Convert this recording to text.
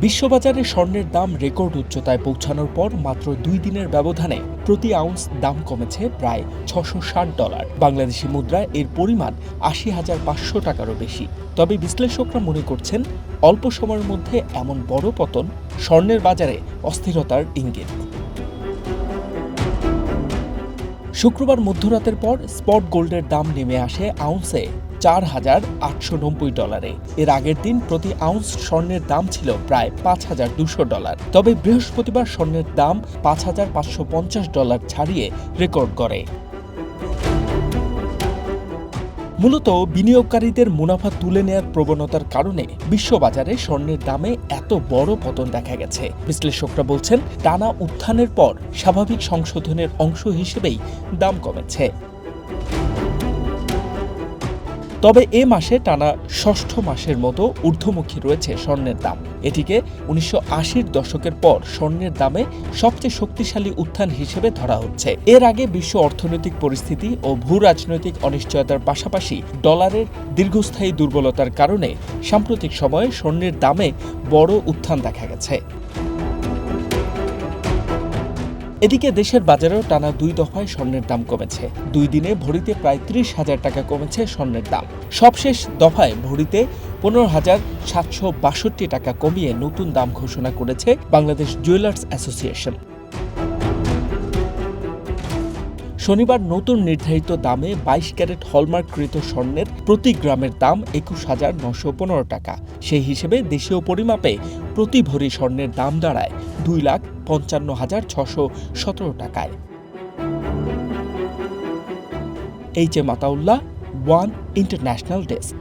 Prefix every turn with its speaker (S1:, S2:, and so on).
S1: বিশ্ববাজারে স্বর্ণের দাম রেকর্ড উচ্চতায় পৌঁছানোর পর মাত্র 2 দিনের ব্যবধানে প্রতি আউন্স দাম কমেছে প্রায় $660। বাংলাদেশি মুদ্রায় এর পরিমাণ ৮০,৫০০ টাকারও বেশি। তবে বিশ্লেষকরা মনে করছেন, অল্প সময়ের মধ্যে এমন বড় পতন স্বর্ণের বাজারে অস্থিরতার ইঙ্গিত। শুক্রবার মধ্যরাতের পর স্পট গোল্ডের দাম নেমে আসে আউন্সে $৪,৮৯০। এর আগের দিন প্রতি আউন্স স্বর্ণের দাম ছিল প্রায় $৫,২০০। তবে বৃহস্পতিবার স্বর্ণের দাম $৫,৫৫০ ছাড়িয়ে রেকর্ড করে। মূলত বিনিয়োগকারীদের মুনাফা তুলে নেয়ার প্রবণতার কারণে বিশ্ববাজারে স্বর্ণের দামে এত বড় পতন দেখা গেছে। বিশ্লেষকরা বলছেন, টানা উত্থানের পর স্বাভাবিক সংশোধনের অংশ হিসেবেই দাম কমেছে। তবে এ মাসে টানা ষষ্ঠ মাসের মতো ঊর্ধ্বমুখী রয়েছে স্বর্ণের দাম। এটিকে ১৯৮০-র দশকের পর স্বর্ণের দামে সবচেয়ে শক্তিশালী উত্থান হিসেবে ধরা হচ্ছে। এর আগে বিশ্ব অর্থনৈতিক পরিস্থিতি ও ভূ রাজনৈতিক অনিশ্চয়তার পাশাপাশি ডলারের দীর্ঘস্থায়ী দুর্বলতার কারণে সাম্প্রতিক সময়ে স্বর্ণের দামে বড় উত্থান দেখা গেছে। এদিকে দেশের বাজারেও টানা 2 দফায় স্বর্ণের দাম কমেছে। 2 দিনে ভরিতে প্রায় ৩০,০০০ টাকা কমেছে স্বর্ণের দাম। সবশেষ দফায় ভরিতে ১৫,৭৬২ টাকা কমিয়ে নতুন দাম ঘোষণা করেছে বাংলাদেশ জুয়েলার্স অ্যাসোসিয়েশন। শনিবার নতুন নির্ধারিত দামে 22 ক্যারেট হলমার্ককৃত স্বর্ণের প্রতি গ্রামের দাম ২১,৯১৫ টাকা। সেই হিসেবে দেশীয় পরিমাপে প্রতি ভরি স্বর্ণের দাম দাঁড়ায় 2,55,617 টাকায়। H M Ataullah, one international desk.